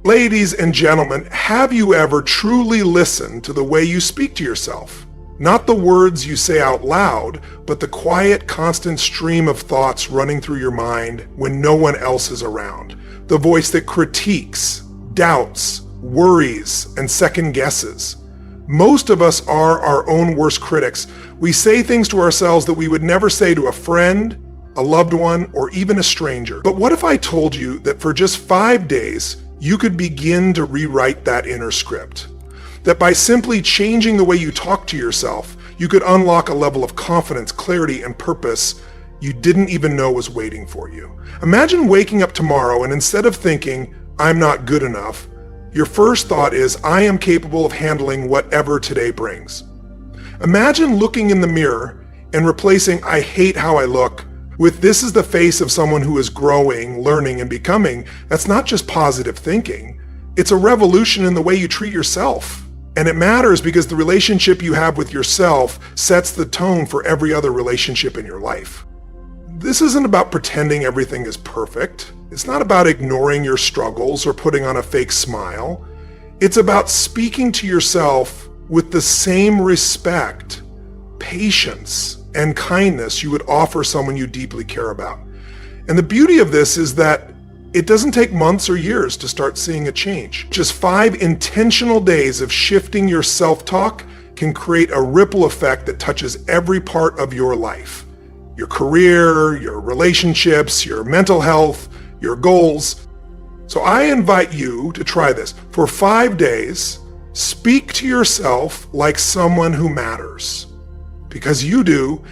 Ladies and gentlemen, have you ever truly listened to the way you speak to yourself? Not the words you say out loud, but the quiet, constant stream of thoughts running through your mind when no one else is around. The voice that critiques, doubts, worries, and second guesses. Most of us are our own worst critics. We say things to ourselves that we would never say to a friend, a loved one, or even a stranger. But what if I told you that for just 5 days, you could begin to rewrite that inner script? That by simply changing the way you talk to yourself, you could unlock a level of confidence, clarity, and purpose you didn't even know was waiting for you. Imagine waking up tomorrow and instead of thinking, I'm not good enough, your first thought is, I am capable of handling whatever today brings. Imagine looking in the mirror and replacing I hate how I look with this is the face of someone who is growing, learning, and becoming. That's not just positive thinking. It's a revolution in the way you treat yourself. And it matters because the relationship you have with yourself sets the tone for every other relationship in your life. This isn't about pretending everything is perfect. It's not about ignoring your struggles or putting on a fake smile. It's about speaking to yourself with the same respect, patience, and kindness you would offer someone you deeply care about. And the beauty of this is that it doesn't take months or years to start seeing a change. Just 5 intentional days of shifting your self-talk can create a ripple effect that touches every part of your life. Your career, your relationships, your mental health, your goals. So I invite you to try this. For 5 days, speak to yourself like someone who matters. Because you do,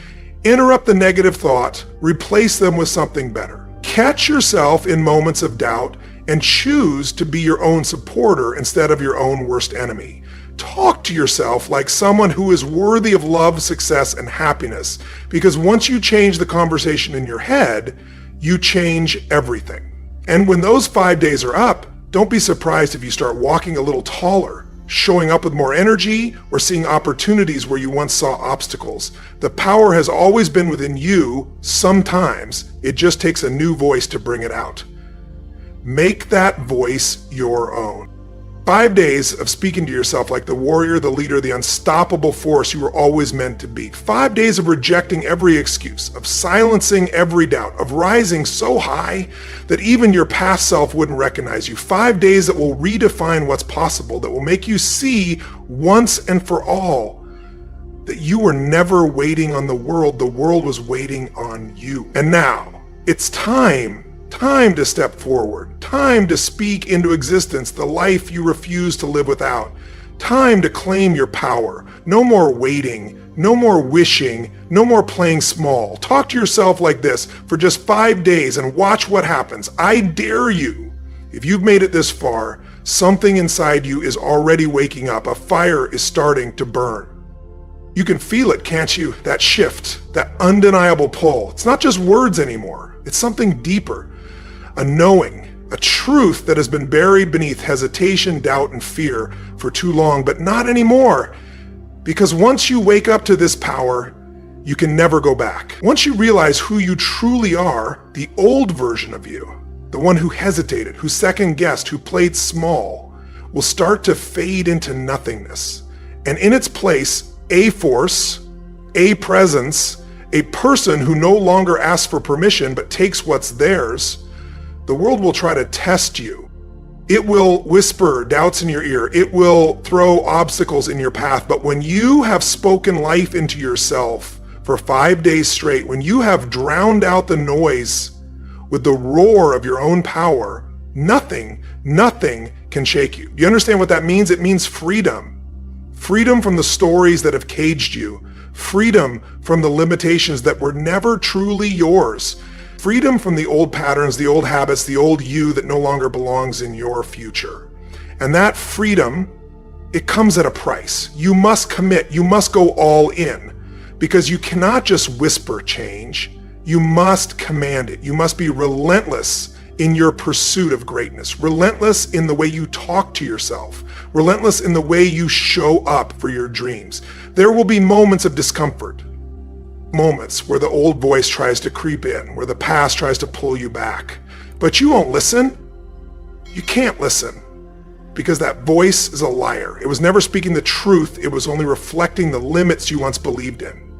interrupt the negative thought, replace them with something better. Catch yourself in moments of doubt and choose to be your own supporter instead of your own worst enemy. Talk to yourself like someone who is worthy of love, success, and happiness, because once you change the conversation in your head, you change everything. And when those 5 days are up, don't be surprised if you start walking a little taller, showing up with more energy, or seeing opportunities where you once saw obstacles. The power has always been within you. Sometimes it just takes a new voice to bring it out. Make that voice your own. 5 days of speaking to yourself like the warrior, the leader, the unstoppable force you were always meant to be. 5 days of rejecting every excuse, of silencing every doubt, of rising so high that even your past self wouldn't recognize you. 5 days that will redefine what's possible, that will make you see once and for all that you were never waiting on the world was waiting on you. And now, it's time to step forward, time to speak into existence the life you refuse to live without, time to claim your power. No more waiting, no more wishing, no more playing small. Talk to yourself like this for just 5 days and watch what happens. I dare you. If you've made it this far, something inside you is already waking up. A fire is starting to burn. You can feel it, can't you? That shift, that undeniable pull. It's not just words anymore. It's something deeper. A knowing, a truth that has been buried beneath hesitation, doubt, and fear for too long, but not anymore. Because once you wake up to this power, you can never go back. Once you realize who you truly are, the old version of you, the one who hesitated, who second-guessed, who played small, will start to fade into nothingness. And in its place, a force, a presence, a person who no longer asks for permission but takes what's theirs. The world will try to test you. It will whisper doubts in your ear. It will throw obstacles in your path. But when you have spoken life into yourself for 5 days straight, when you have drowned out the noise with the roar of your own power, nothing can shake you. Do you understand what that means? It means freedom. Freedom from the stories that have caged you. Freedom from the limitations that were never truly yours. Freedom from the old patterns, the old habits, the old you that no longer belongs in your future. And that freedom, it comes at a price. You must commit. You must go all in, because you cannot just whisper change. You must command it. You must be relentless in your pursuit of greatness, relentless in the way you talk to yourself, relentless in the way you show up for your dreams. There will be moments of discomfort. Moments where the old voice tries to creep in, where the past tries to pull you back. But you won't listen. You can't listen. because that voice is a liar. It was never speaking the truth. It was only reflecting the limits you once believed in.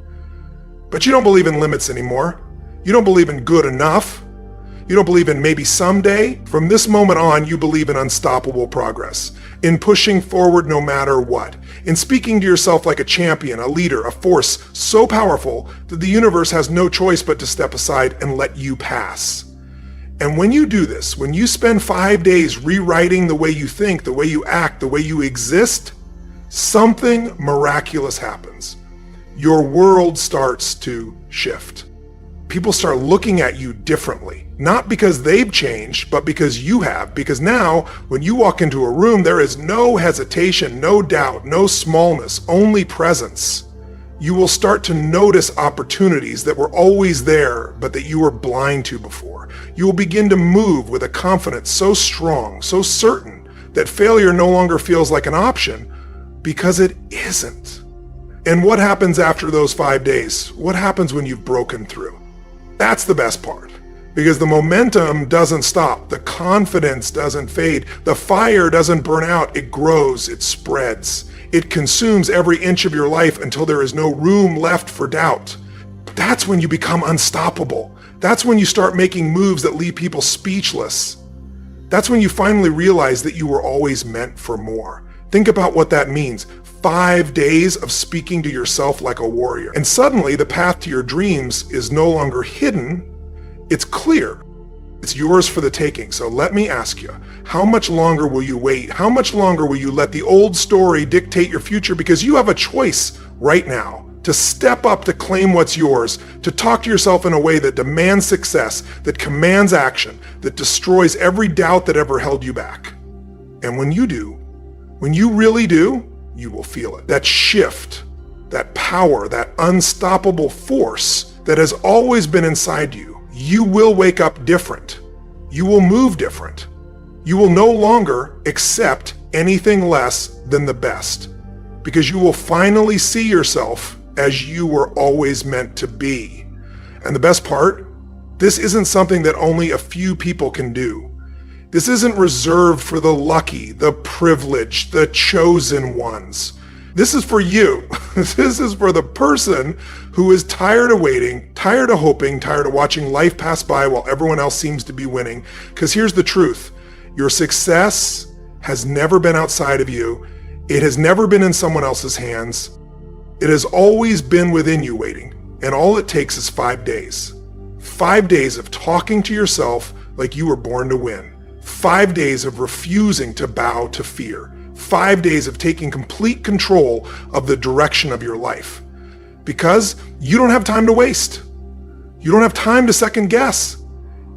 But you don't believe in limits anymore. You don't believe in good enough. You don't believe in maybe someday. From this moment on, you believe in unstoppable progress, in pushing forward no matter what, in speaking to yourself like a champion, a leader, a force so powerful that the universe has no choice but to step aside and let you pass. And when you do this, when you spend 5 days rewriting the way you think, the way you act, the way you exist, something miraculous happens. Your world starts to shift. People start looking at you differently, not because they've changed, but because you have. Because now, when you walk into a room, there is no hesitation, no doubt, no smallness, only presence. You will start to notice opportunities that were always there, but that you were blind to before. You will begin to move with a confidence so strong, so certain, that failure no longer feels like an option, because it isn't. And what happens after those 5 days? What happens when you've broken through? That's the best part, because the momentum doesn't stop. The confidence doesn't fade. The fire doesn't burn out. It grows, it spreads. It consumes every inch of your life until there is no room left for doubt. That's when you become unstoppable. That's when you start making moves that leave people speechless. That's when you finally realize that you were always meant for more. Think about what that means. 5 days of speaking to yourself like a warrior. And suddenly the path to your dreams is no longer hidden, it's clear. It's yours for the taking. So let me ask you, how much longer will you wait? How much longer will you let the old story dictate your future? Because you have a choice right now to step up to claim what's yours, to talk to yourself in a way that demands success, that commands action, that destroys every doubt that ever held you back. And when you do, when you really do, you will feel it. That shift, that power, that unstoppable force that has always been inside you. You will wake up different. You will move different. You will no longer accept anything less than the best, because you will finally see yourself as you were always meant to be. And the best part, this isn't something that only a few people can do. This isn't reserved for the lucky, the privileged, the chosen ones. This is for you. This is for the person who is tired of waiting, tired of hoping, tired of watching life pass by while everyone else seems to be winning. Because here's the truth. Your success has never been outside of you. It has never been in someone else's hands. It has always been within you waiting. And all it takes is 5 days. 5 days of talking to yourself like you were born to win. 5 days of refusing to bow to fear. 5 days of taking complete control of the direction of your life. Because you don't have time to waste. You don't have time to second guess.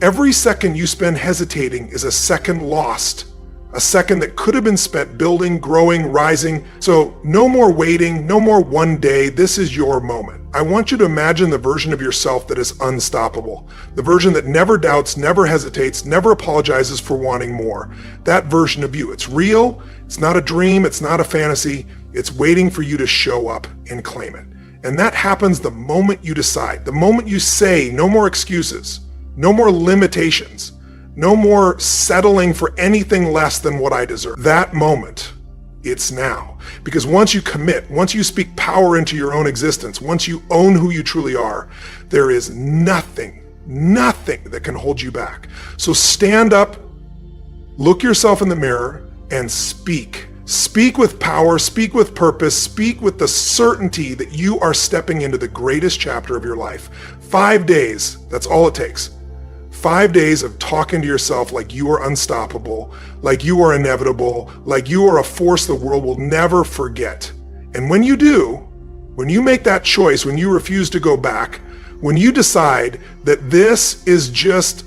Every second you spend hesitating is a second lost. A second that could have been spent building, growing, rising. So no more waiting, no more one day. This is your moment. I want you to imagine the version of yourself that is unstoppable. The version that never doubts, never hesitates, never apologizes for wanting more. That version of you. It's real. It's not a dream. It's not a fantasy. It's waiting for you to show up and claim it. And that happens the moment you decide, the moment you say no more excuses, no more limitations, no more settling for anything less than what I deserve. That moment, it's now. Because once you commit, once you speak power into your own existence, once you own who you truly are, there is nothing that can hold you back. So stand up, look yourself in the mirror, and speak. Speak with power, speak with purpose, speak with the certainty that you are stepping into the greatest chapter of your life. 5 days, that's all it takes. 5 days of talking to yourself like you are unstoppable, like you are inevitable, like you are a force the world will never forget. And when you do, when you make that choice, when you refuse to go back, when you decide that this is just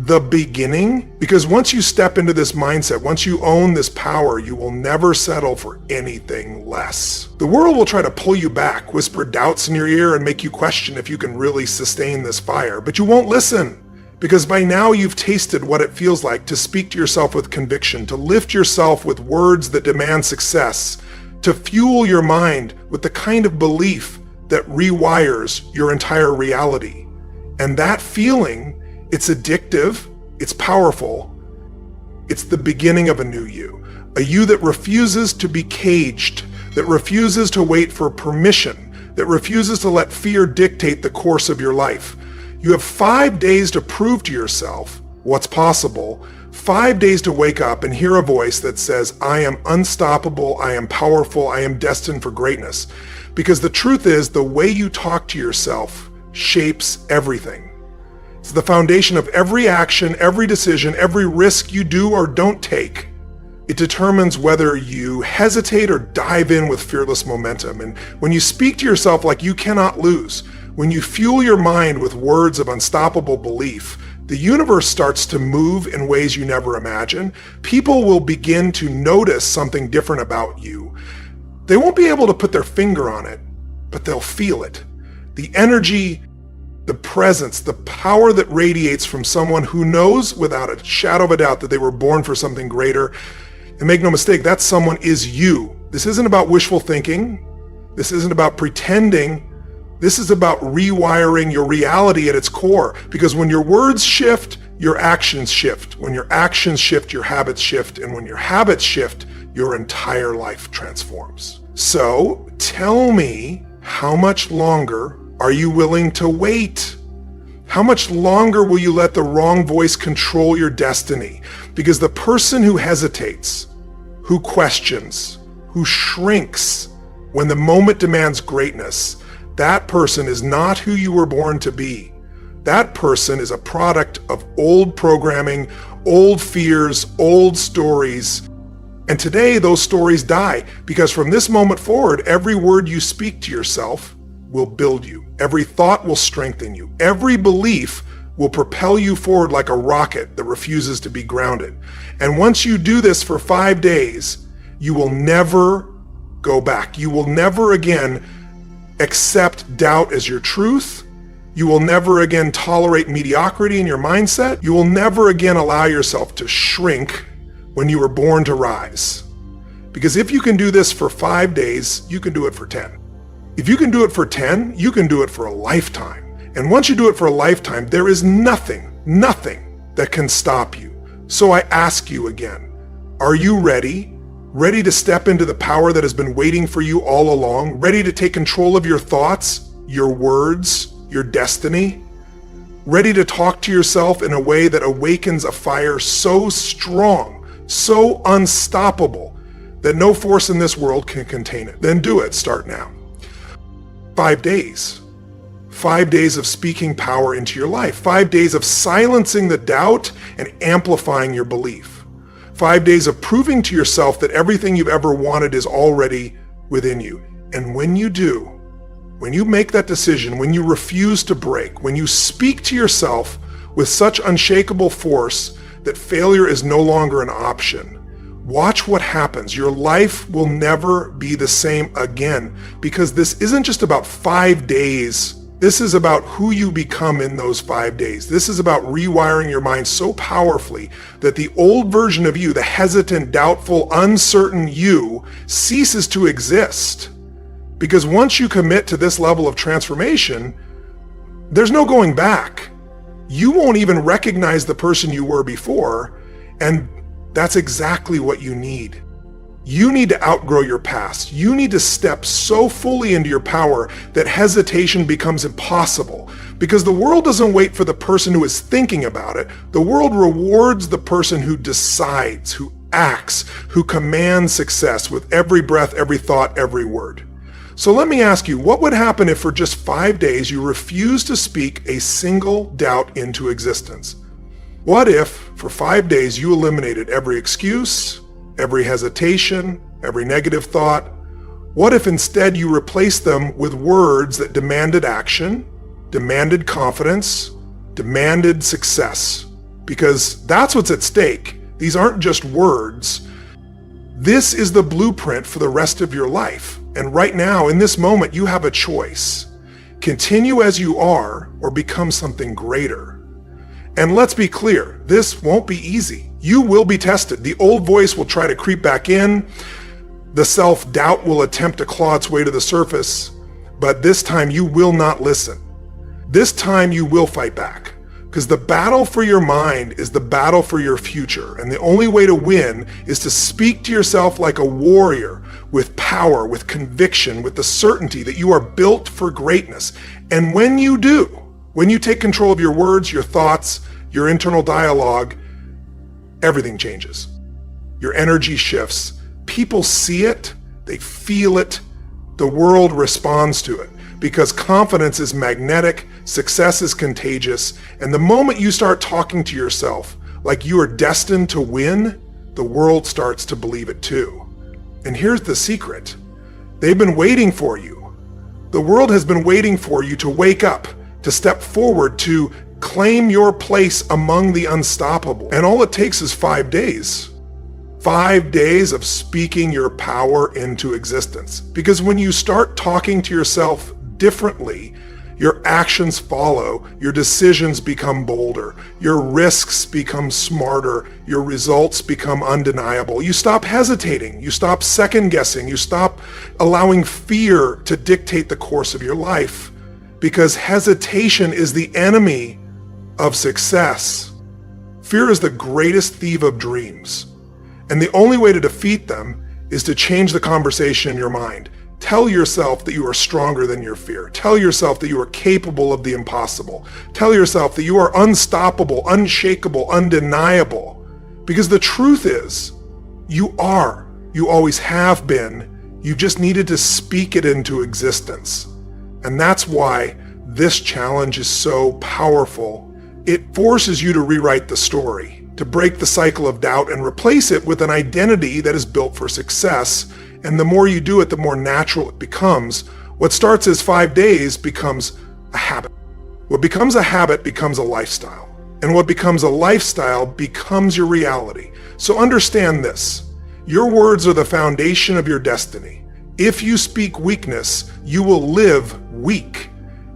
the beginning, because once you step into this mindset, once you own this power, you will never settle for anything less. The world will try to pull you back, whisper doubts in your ear, and make you question if you can really sustain this fire, but you won't listen. Because by now you've tasted what it feels like to speak to yourself with conviction, to lift yourself with words that demand success, to fuel your mind with the kind of belief that rewires your entire reality. And that feeling, it's addictive, it's powerful, It's the beginning of a new you, a you that refuses to be caged, that refuses to wait for permission, that refuses to let fear dictate the course of your life. You have 5 days to prove to yourself what's possible, 5 days to wake up and hear a voice that says, I am unstoppable, I am powerful, I am destined for greatness. Because the truth is, the way you talk to yourself shapes everything. It's the foundation of every action, every decision, every risk you do or don't take. It determines whether you hesitate or dive in with fearless momentum. And when you speak to yourself like you cannot lose, when you fuel your mind with words of unstoppable belief, the universe starts to move in ways you never imagined. People will begin to notice something different about you. They won't be able to put their finger on it, but they'll feel it. The energy, the presence, the power that radiates from someone who knows without a shadow of a doubt that they were born for something greater. And make no mistake, that someone is you. This isn't about wishful thinking. This isn't about pretending. This is about rewiring your reality at its core. Because when your words shift, your actions shift. When your actions shift, your habits shift. And when your habits shift, your entire life transforms. So tell me, how much longer are you willing to wait? How much longer will you let the wrong voice control your destiny? Because the person who hesitates, who questions, who shrinks when the moment demands greatness, that person is not who you were born to be. That person is a product of old programming, old fears, old stories. And today those stories die because from this moment forward, every word you speak to yourself will build you. Every thought will strengthen you. Every belief will propel you forward like a rocket that refuses to be grounded. And once you do this for 5 days, you will never go back. You will never again accept doubt as your truth. You will never again tolerate mediocrity in your mindset. You will never again allow yourself to shrink when you were born to rise. Because if you can do this for 5 days, you can do it for 10. If you can do it for 10, you can do it for a lifetime. And once you do it for a lifetime, there is nothing that can stop you. So I ask you again, are you ready? Ready to step into the power that has been waiting for you all along? Ready to take control of your thoughts, your words, your destiny? Ready to talk to yourself in a way that awakens a fire so strong, so unstoppable, that no force in this world can contain it? Then do it. Start now. 5 days. 5 days of speaking power into your life. 5 days of silencing the doubt and amplifying your belief. 5 days of proving to yourself that everything you've ever wanted is already within you. And when you do, when you make that decision, when you refuse to break, when you speak to yourself with such unshakable force that failure is no longer an option, watch what happens. Your life will never be the same again, because this isn't just about 5 days. This is about who you become in those 5 days. This is about rewiring your mind so powerfully that the old version of you, the hesitant, doubtful, uncertain you, ceases to exist. Because once you commit to this level of transformation, there's no going back. You won't even recognize the person you were before, and that's exactly what you need. You need to outgrow your past. You need to step so fully into your power that hesitation becomes impossible. Because the world doesn't wait for the person who is thinking about it. The world rewards the person who decides, who acts, who commands success with every breath, every thought, every word. So let me ask you, what would happen if for just 5 days you refused to speak a single doubt into existence? What if for 5 days you eliminated every excuse, every hesitation, every negative thought? What if instead you replaced them with words that demanded action, demanded confidence, demanded success? Because that's what's at stake. These aren't just words. This is the blueprint for the rest of your life. And right now, in this moment, you have a choice. Continue as you are or become something greater. And let's be clear, this won't be easy. You will be tested. The old voice will try to creep back in. The self-doubt will attempt to claw its way to the surface. But this time you will not listen. This time you will fight back. Because the battle for your mind is the battle for your future. And the only way to win is to speak to yourself like a warrior, with power, with conviction, with the certainty that you are built for greatness. And when you do, when you take control of your words, your thoughts, your internal dialogue, everything changes. Your energy shifts. People see it, they feel it, the world responds to it. Because confidence is magnetic, success is contagious, and the moment you start talking to yourself like you are destined to win, the world starts to believe it too. And here's the secret. They've been waiting for you. The world has been waiting for you to wake up, to step forward, to claim your place among the unstoppable. And all it takes is 5 days. 5 days of speaking your power into existence. Because when you start talking to yourself differently, your actions follow, your decisions become bolder, your risks become smarter, your results become undeniable. You stop hesitating, you stop second guessing, you stop allowing fear to dictate the course of your life, because hesitation is the enemy of success. Fear is the greatest thief of dreams. And the only way to defeat them is to change the conversation in your mind. Tell yourself that you are stronger than your fear. Tell yourself that you are capable of the impossible. Tell yourself that you are unstoppable, unshakable, undeniable. Because the truth is, you are. You always have been. You just needed to speak it into existence. And that's why this challenge is so powerful. It forces you to rewrite the story, to break the cycle of doubt and replace it with an identity that is built for success. And the more you do it, the more natural it becomes. What starts as 5 days becomes a habit. What becomes a habit becomes a lifestyle. And what becomes a lifestyle becomes your reality. So understand this. Your words are the foundation of your destiny. If you speak weakness, you will live weak.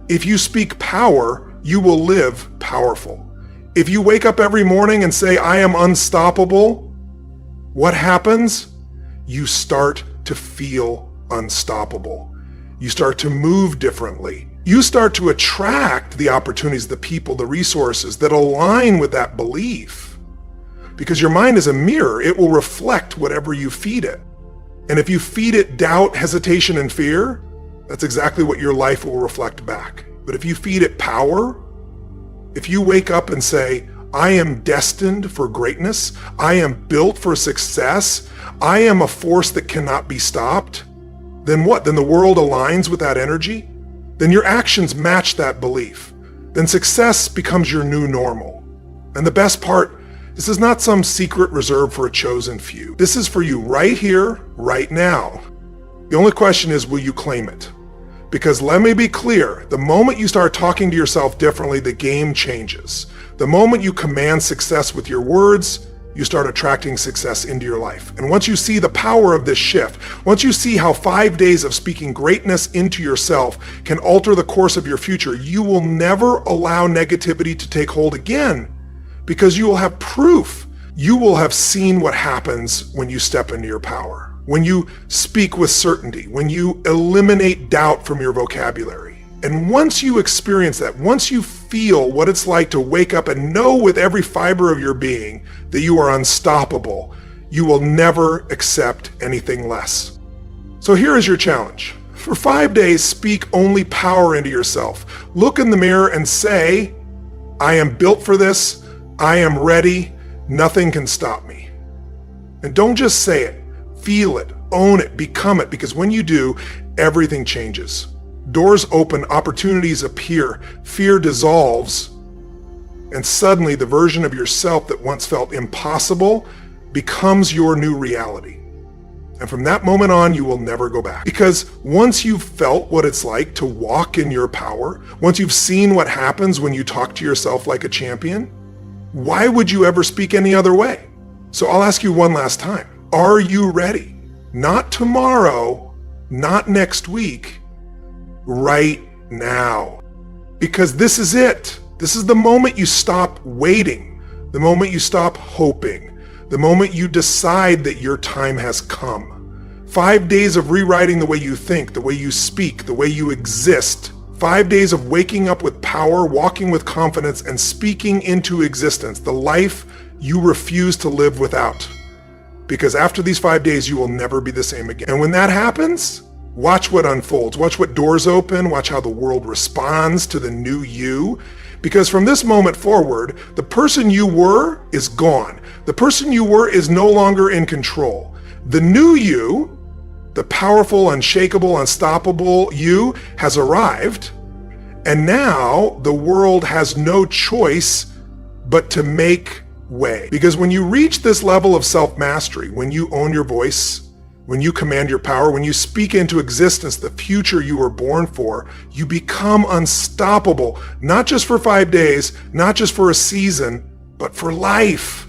If you speak power, you will live powerful. If you wake up every morning and say, I am unstoppable, what happens? You start to feel unstoppable. You start to move differently. You start to attract the opportunities, the people, the resources that align with that belief. Because your mind is a mirror. It will reflect whatever you feed it. And if you feed it doubt, hesitation, and fear, that's exactly what your life will reflect back. But if you feed it power, if you wake up and say, I am destined for greatness, I am built for success, I am a force that cannot be stopped, then what? Then the world aligns with that energy? Then your actions match that belief. Then success becomes your new normal. And the best part, this is not some secret reserved for a chosen few. This is for you right here, right now. The only question is, will you claim it? Because let me be clear, the moment you start talking to yourself differently, the game changes. The moment you command success with your words, you start attracting success into your life. And once you see the power of this shift, once you see how 5 days of speaking greatness into yourself can alter the course of your future, you will never allow negativity to take hold again, because you will have proof. You will have seen what happens when you step into your power, when you speak with certainty, when you eliminate doubt from your vocabulary. And once you experience that, once you feel what it's like to wake up and know with every fiber of your being that you are unstoppable, you will never accept anything less. So here is your challenge. For 5 days, speak only power into yourself. Look in the mirror and say, I am built for this. I am ready. Nothing can stop me. And don't just say it. Feel it, own it, become it, because when you do, everything changes. Doors open, opportunities appear, fear dissolves, and suddenly the version of yourself that once felt impossible becomes your new reality. And from that moment on, you will never go back. Because once you've felt what it's like to walk in your power, once you've seen what happens when you talk to yourself like a champion, why would you ever speak any other way? So I'll ask you one last time. Are you ready? Not tomorrow, not next week, right now. Because this is it. This is the moment you stop waiting, the moment you stop hoping, the moment you decide that your time has come. 5 days of rewriting the way you think, the way you speak, the way you exist 5 days of waking up with power, walking with confidence, and speaking into existence the life you refuse to live without. Because after these 5 days, you will never be the same again. And when that happens, watch what unfolds. Watch what doors open. Watch how the world responds to the new you. Because from this moment forward, the person you were is gone. The person you were is no longer in control. The new you, the powerful, unshakable, unstoppable you, has arrived. And now the world has no choice but to make way. Because when you reach this level of self-mastery, when you own your voice, when you command your power, when you speak into existence the future you were born for, you become unstoppable, not just for 5 days, not just for a season, but for life.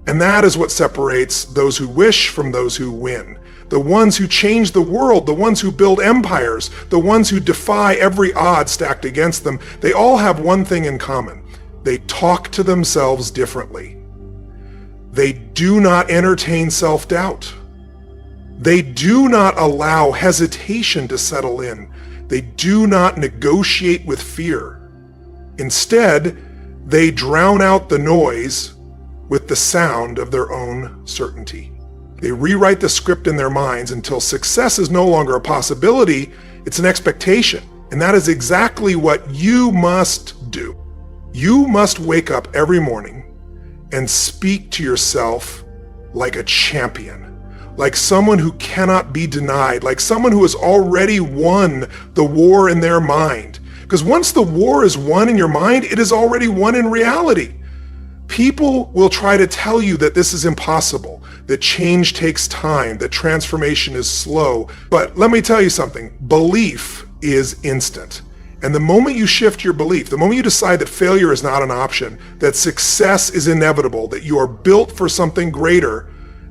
And that is what separates those who wish from those who win. The ones who change the world, the ones who build empires, the ones who defy every odd stacked against them, they all have one thing in common. They talk to themselves differently. They do not entertain self-doubt. They do not allow hesitation to settle in. They do not negotiate with fear. Instead, they drown out the noise with the sound of their own certainty. They rewrite the script in their minds until success is no longer a possibility, it's an expectation. And that is exactly what you must do. You must wake up every morning and speak to yourself like a champion, like someone who cannot be denied, like someone who has already won the war in their mind. Because once the war is won in your mind, it is already won in reality. People will try to tell you that this is impossible, that change takes time, that transformation is slow. But let me tell you something, belief is instant. And the moment you shift your belief, the moment you decide that failure is not an option, that success is inevitable, that you are built for something greater,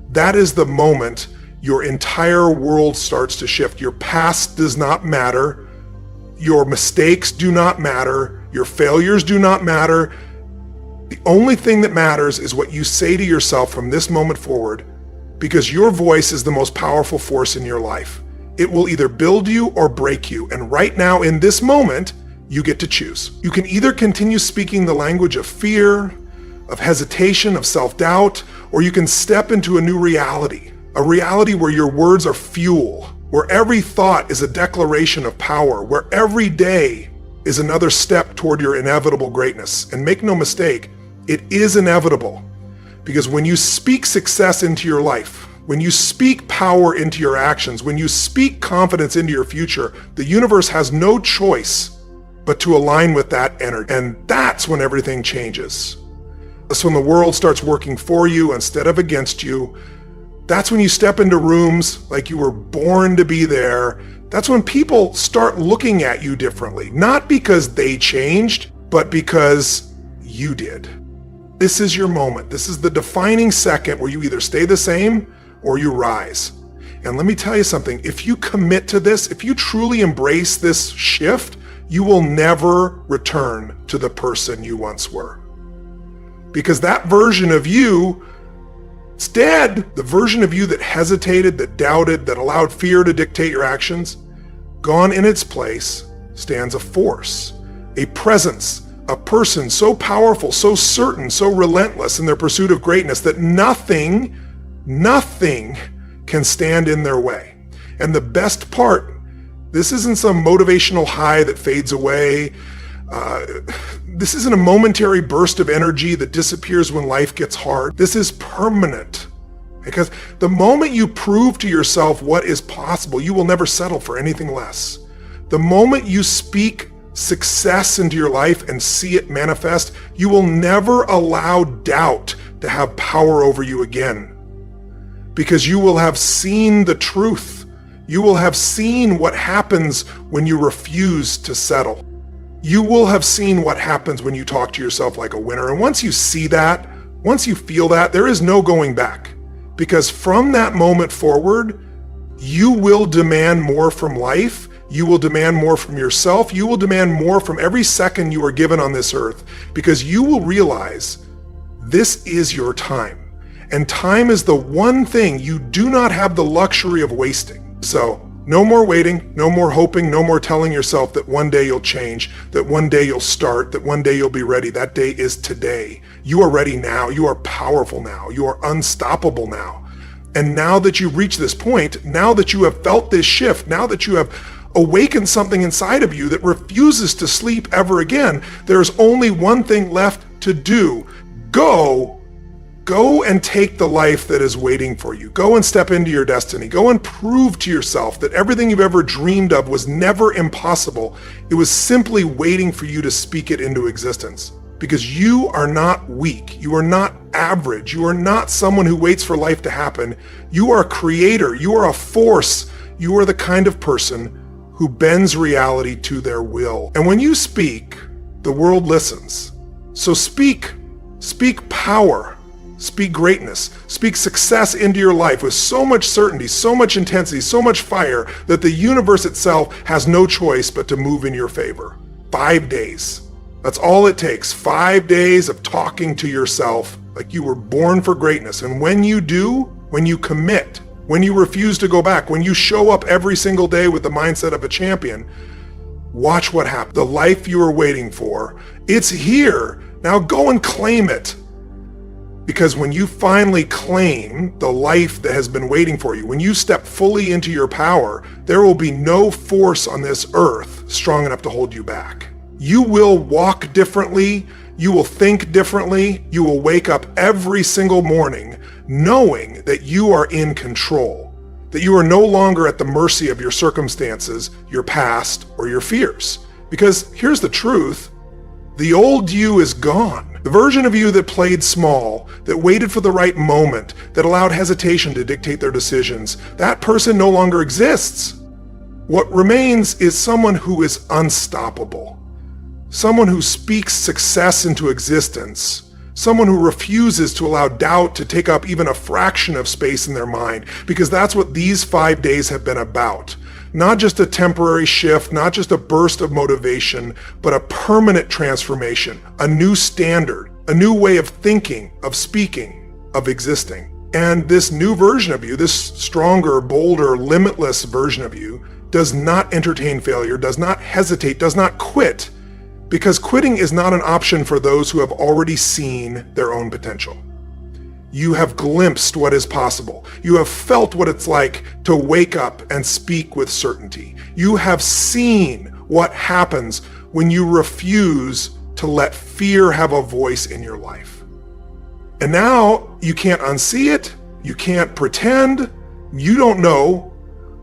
that is the moment your entire world starts to shift. Your past does not matter. Your mistakes do not matter. Your failures do not matter. The only thing that matters is what you say to yourself from this moment forward, because your voice is the most powerful force in your life. It will either build you or break you. And right now, in this moment, you get to choose. You can either continue speaking the language of fear, of hesitation, of self-doubt, or you can step into a new reality, a reality where your words are fuel, where every thought is a declaration of power, where every day is another step toward your inevitable greatness. And make no mistake, it is inevitable, because when you speak success into your life, when you speak power into your actions, when you speak confidence into your future, the universe has no choice but to align with that energy. And that's when everything changes. That's when the world starts working for you instead of against you. That's when you step into rooms like you were born to be there. That's when people start looking at you differently, not because they changed, but because you did. This is your moment. This is the defining second where you either stay the same or you rise. And let me tell you something, if you commit to this, if you truly embrace this shift, you will never return to the person you once were. Because that version of you, it's dead. The version of you that hesitated, that doubted, that allowed fear to dictate your actions, gone in its place stands a force, a presence, a person so powerful, so certain, so relentless in their pursuit of greatness that nothing can stand in their way. And the best part, this isn't some motivational high that fades away. This isn't a momentary burst of energy that disappears when life gets hard. This is permanent. Because the moment you prove to yourself what is possible, you will never settle for anything less. The moment you speak success into your life and see it manifest, you will never allow doubt to have power over you again. Because you will have seen the truth. You will have seen what happens when you refuse to settle. You will have seen what happens when you talk to yourself like a winner. And once you see that, once you feel that, there is no going back. Because from that moment forward, you will demand more from life. You will demand more from yourself. You will demand more from every second you are given on this earth, because you will realize this is your time. And time is the one thing you do not have the luxury of wasting. So No more waiting, no more hoping, no more telling yourself that one day you'll change, that one day you'll start, that one day you'll be ready. That day is today. You are ready now. You are powerful now. You are unstoppable now. And now that you've reached this point, now that you have felt this shift, now that you have awakened something inside of you that refuses to sleep ever again, there's only one thing left to do. Go and take the life that is waiting for you. Go and step into your destiny. Go and prove to yourself that everything you've ever dreamed of was never impossible. It was simply waiting for you to speak it into existence. Because you are not weak. You are not average. You are not someone who waits for life to happen. You are a creator. You are a force. You are the kind of person who bends reality to their will. And when you speak, the world listens. So speak power. Speak greatness, speak success into your life with so much certainty, so much intensity, so much fire that the universe itself has no choice but to move in your favor. 5 days. That's all it takes. 5 days of talking to yourself like you were born for greatness. And when you do, when you commit, when you refuse to go back, when you show up every single day with the mindset of a champion, watch what happens. The life you are waiting for, it's here. Now go and claim it. Because when you finally claim the life that has been waiting for you, when you step fully into your power, there will be no force on this earth strong enough to hold you back. You will walk differently, you will think differently, you will wake up every single morning knowing that you are in control, that you are no longer at the mercy of your circumstances, your past, or your fears. Because here's the truth, the old you is gone. The version of you that played small, that waited for the right moment, that allowed hesitation to dictate their decisions, that person no longer exists. What remains is someone who is unstoppable. Someone who speaks success into existence. Someone who refuses to allow doubt to take up even a fraction of space in their mind, because that's what these 5 days have been about. Not just a temporary shift, not just a burst of motivation, but a permanent transformation, a new standard, a new way of thinking, of speaking, of existing. And this new version of you, this stronger, bolder, limitless version of you, does not entertain failure, does not hesitate, does not quit, because quitting is not an option for those who have already seen their own potential. You have glimpsed what is possible. You have felt what it's like to wake up and speak with certainty. You have seen what happens when you refuse to let fear have a voice in your life. And now you can't unsee it. You can't pretend. You don't know.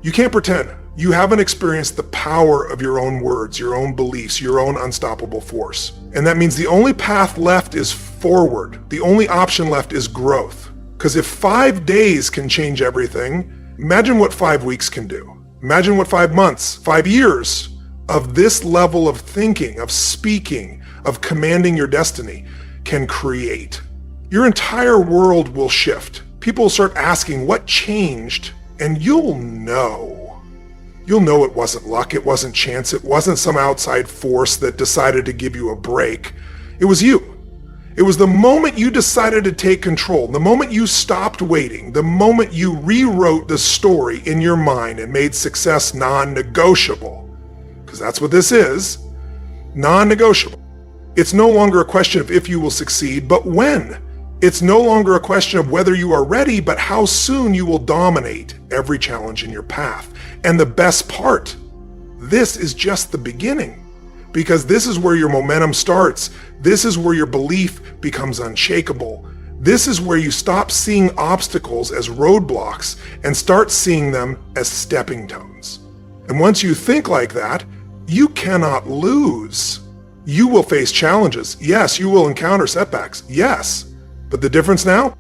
You can't pretend. You haven't experienced the power of your own words, your own beliefs, your own unstoppable force. And that means the only path left is forward. The only option left is growth. Because if 5 days can change everything, imagine what 5 weeks can do. Imagine what 5 months, 5 years of this level of thinking, of speaking, of commanding your destiny can create. Your entire world will shift. People will start asking what changed, and you'll know. You'll know it wasn't luck, it wasn't chance, it wasn't some outside force that decided to give you a break. It was you. It was the moment you decided to take control, the moment you stopped waiting, the moment you rewrote the story in your mind and made success non-negotiable. Because that's what this is, non-negotiable. It's no longer a question of if you will succeed, but when. It's no longer a question of whether you are ready, but how soon you will dominate every challenge in your path. And the best part, this is just the beginning, because this is where your momentum starts. This is where your belief becomes unshakable. This is where you stop seeing obstacles as roadblocks and start seeing them as stepping stones. And once you think like that, you cannot lose. You will face challenges. Yes, you will encounter setbacks. Yes. But the difference now,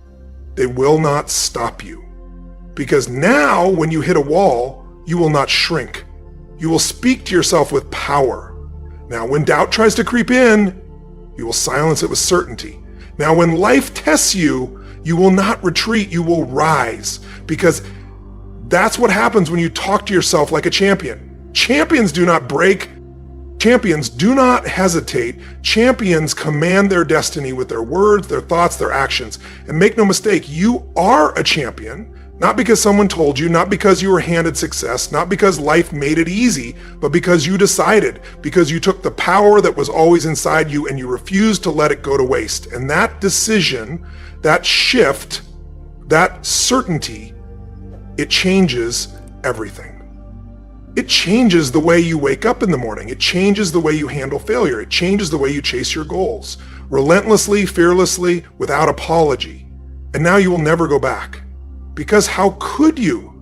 they will not stop you. Because now, when you hit a wall, you will not shrink. You will speak to yourself with power. Now, when doubt tries to creep in, you will silence it with certainty. Now, when life tests you, you will not retreat, you will rise. Because that's what happens when you talk to yourself like a champion. Champions do not break, Champions do not hesitate. Champions command their destiny with their words, their thoughts, their actions. And make no mistake, you are a champion, not because someone told you, not because you were handed success, not because life made it easy, but because you decided, because you took the power that was always inside you and you refused to let it go to waste. And that decision, that shift, that certainty, it changes everything. It changes the way you wake up in the morning. It changes the way you handle failure. It changes the way you chase your goals, relentlessly, fearlessly, without apology. And now you will never go back. Because how could you?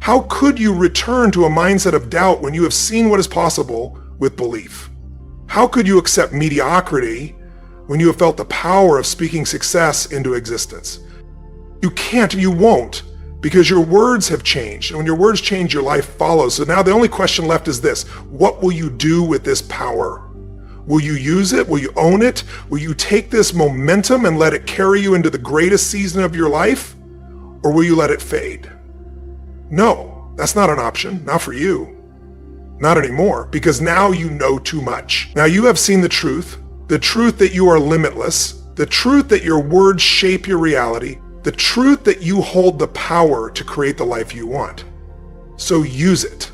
How could you return to a mindset of doubt when you have seen what is possible with belief? How could you accept mediocrity when you have felt the power of speaking success into existence? You can't, you won't. Because your words have changed. And when your words change, your life follows. So now the only question left is this: what will you do with this power? Will you use it? Will you own it? Will you take this momentum and let it carry you into the greatest season of your life? Or will you let it fade? No, that's not an option. Not for you. Not anymore. Because now you know too much. Now you have seen the truth that you are limitless, the truth that your words shape your reality, the truth that you hold the power to create the life you want. So use it.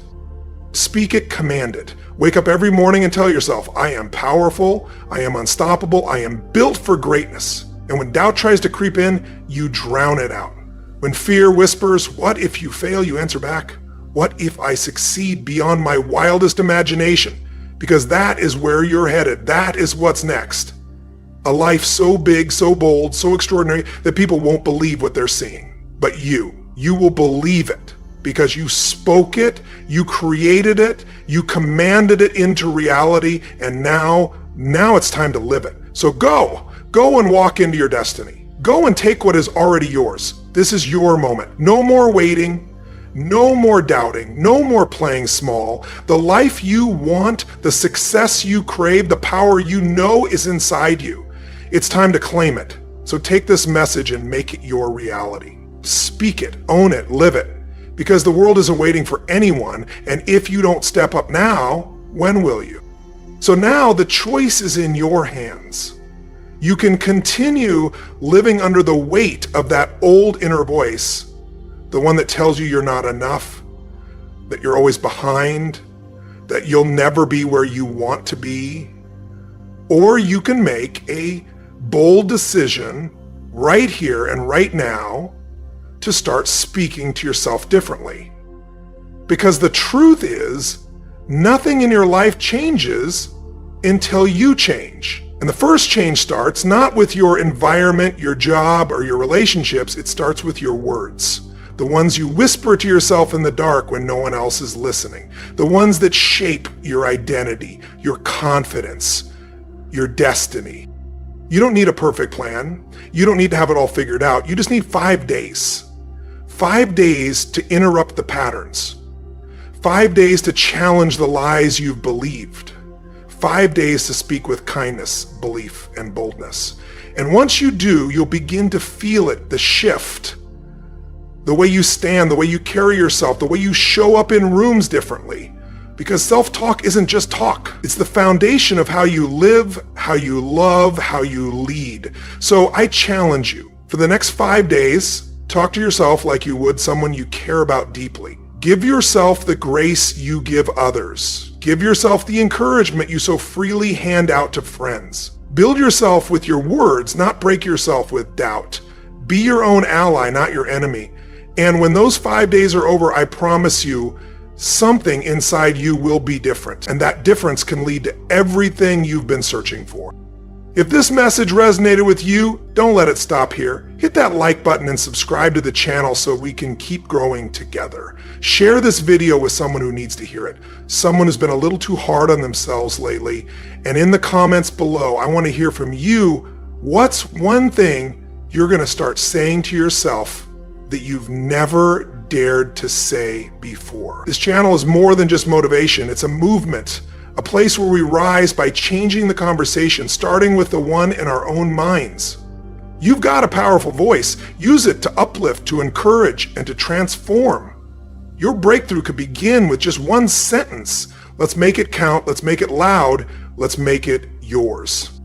Speak it, command it. Wake up every morning and tell yourself, I am powerful, I am unstoppable, I am built for greatness. And when doubt tries to creep in, you drown it out. When fear whispers, what if you fail? You answer back, what if I succeed beyond my wildest imagination? Because that is where you're headed. That is what's next. A life so big, so bold, so extraordinary that people won't believe what they're seeing. But you will believe it because you spoke it, you created it, you commanded it into reality, and now it's time to live it. So go and walk into your destiny. Go and take what is already yours. This is your moment. No more waiting, no more doubting, no more playing small. The life you want, the success you crave, the power you know is inside you. It's time to claim it. So take this message and make it your reality. Speak it, own it, live it. Because the world isn't waiting for anyone, and if you don't step up now, when will you? So now the choice is in your hands. You can continue living under the weight of that old inner voice, the one that tells you you're not enough, that you're always behind, that you'll never be where you want to be. Or you can make a bold decision right here and right now to start speaking to yourself differently. Because the truth is, nothing in your life changes until you change. And the first change starts not with your environment, your job, or your relationships. It starts with your words. The ones you whisper to yourself in the dark when no one else is listening. The ones that shape your identity, your confidence, your destiny. You don't need a perfect plan. You don't need to have it all figured out. You just need 5 days. 5 days to interrupt the patterns. 5 days to challenge the lies you've believed. 5 days to speak with kindness, belief, and boldness. And once you do, you'll begin to feel it, the shift. The way you stand, the way you carry yourself, the way you show up in rooms differently. Because self-talk isn't just talk. It's the foundation of how you live, how you love, how you lead. So I challenge you, for the next 5 days, talk to yourself like you would someone you care about deeply. Give yourself the grace you give others. Give yourself the encouragement you so freely hand out to friends. Build yourself with your words, not break yourself with doubt. Be your own ally, not your enemy. And when those 5 days are over, I promise you, something inside you will be different, and that difference can lead to everything you've been searching for. If this message resonated with you, don't let it stop here. Hit that like button and subscribe to the channel so we can keep growing together. Share this video with someone who needs to hear it, someone who's been a little too hard on themselves lately. And in the comments below, I want to hear from you, what's one thing you're going to start saying to yourself that you've never dared to say before? This channel is more than just motivation. It's a movement, a place where we rise by changing the conversation, starting with the one in our own minds. You've got a powerful voice. Use it to uplift, to encourage, and to transform. Your breakthrough could begin with just one sentence, Let's make it count. Let's make it loud. Let's make it yours.